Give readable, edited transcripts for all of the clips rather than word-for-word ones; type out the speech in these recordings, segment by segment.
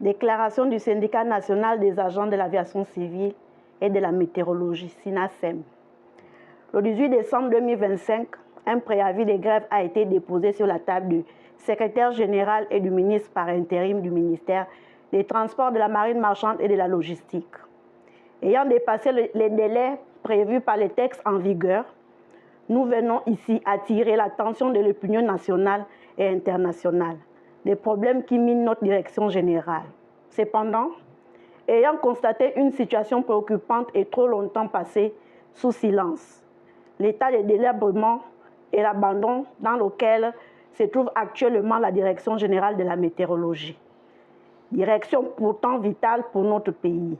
Déclaration du Syndicat national des agents de l'aviation civile et de la météorologie, SINASEM. Le 18 décembre 2025, un préavis de grève a été déposé sur la table du secrétaire général et du ministre par intérim du ministère des Transports, de la Marine marchande et de la Logistique. Ayant dépassé les délais prévus par les textes en vigueur, nous venons ici attirer l'attention de l'opinion nationale et internationale des problèmes qui minent notre direction générale. Cependant, ayant constaté une situation préoccupante et trop longtemps passée sous silence, l'état de délabrement et l'abandon dans lequel se trouve actuellement la direction générale de la météorologie, direction pourtant vitale pour notre pays.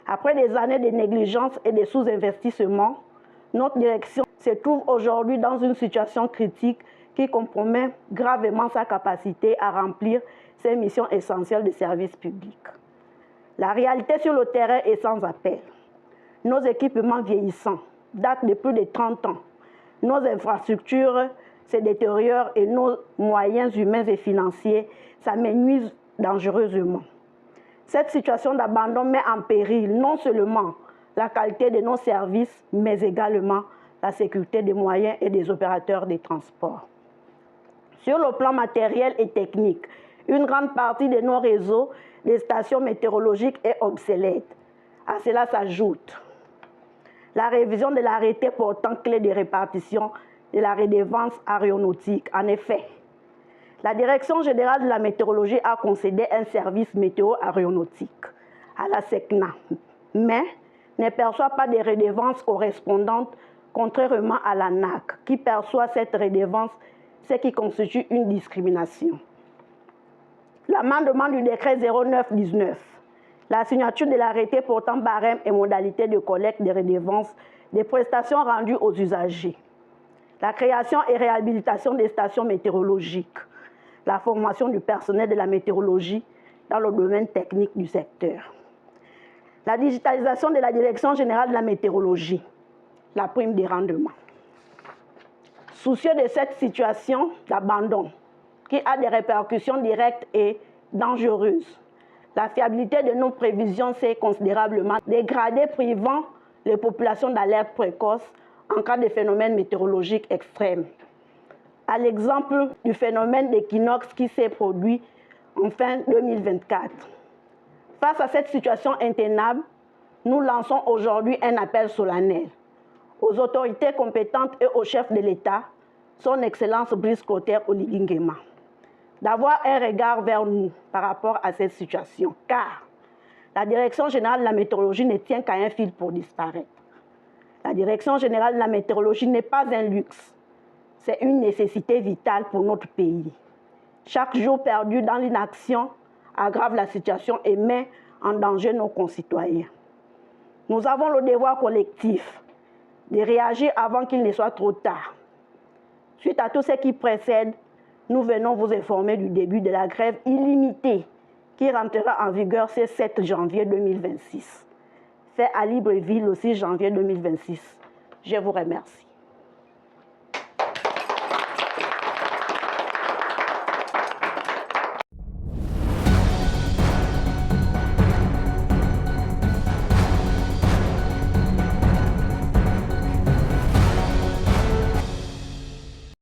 Après des années de négligence et de sous-investissement, notre direction se trouve aujourd'hui dans une situation critique qui compromet gravement sa capacité à remplir ses missions essentielles de service public. La réalité sur le terrain est sans appel. Nos équipements vieillissants datent de plus de 30 ans. Nos infrastructures se détériorent et nos moyens humains et financiers s'amenuisent dangereusement. Cette situation d'abandon met en péril non seulement la qualité de nos services, mais également la sécurité des moyens et des opérateurs des transports. Sur le plan matériel et technique, une grande partie de nos réseaux des stations météorologiques est obsolète. À cela s'ajoute la révision de l'arrêté portant clé de répartition de la redevance aéronautique. En effet, la Direction générale de la météorologie a concédé un service météo-aéronautique à la SECNA, mais ne perçoit pas de redevance correspondante, contrairement à l'ANAC, qui perçoit cette redevance, ce qui constitue une discrimination. L'amendement du décret 0919, la signature de l'arrêté portant barème et modalités de collecte des redevances des prestations rendues aux usagers, la création et réhabilitation des stations météorologiques, la formation du personnel de la météorologie dans le domaine technique du secteur, la digitalisation de la Direction générale de la météorologie, la prime des rendements. Soucieux de cette situation d'abandon qui a des répercussions directes et dangereuses, la fiabilité de nos prévisions s'est considérablement dégradée, privant les populations d'alerte précoce en cas de phénomènes météorologiques extrêmes. À l'exemple du phénomène d'équinoxe qui s'est produit en fin 2024. Face à cette situation intenable, nous lançons aujourd'hui un appel solennel aux autorités compétentes et au chef de l'État, son Excellence Brice Clotaire Oligui Nguema, d'avoir un regard vers nous par rapport à cette situation, car la Direction générale de la météorologie ne tient qu'à un fil pour disparaître. La Direction générale de la météorologie n'est pas un luxe, c'est une nécessité vitale pour notre pays. Chaque jour perdu dans l'inaction aggrave la situation et met en danger nos concitoyens. Nous avons le devoir collectif de réagir avant qu'il ne soit trop tard. Suite à tout ce qui précède, nous venons vous informer du début de la grève illimitée qui rentrera en vigueur ce 7 janvier 2026. Fait à Libreville le 6 janvier 2026. Je vous remercie.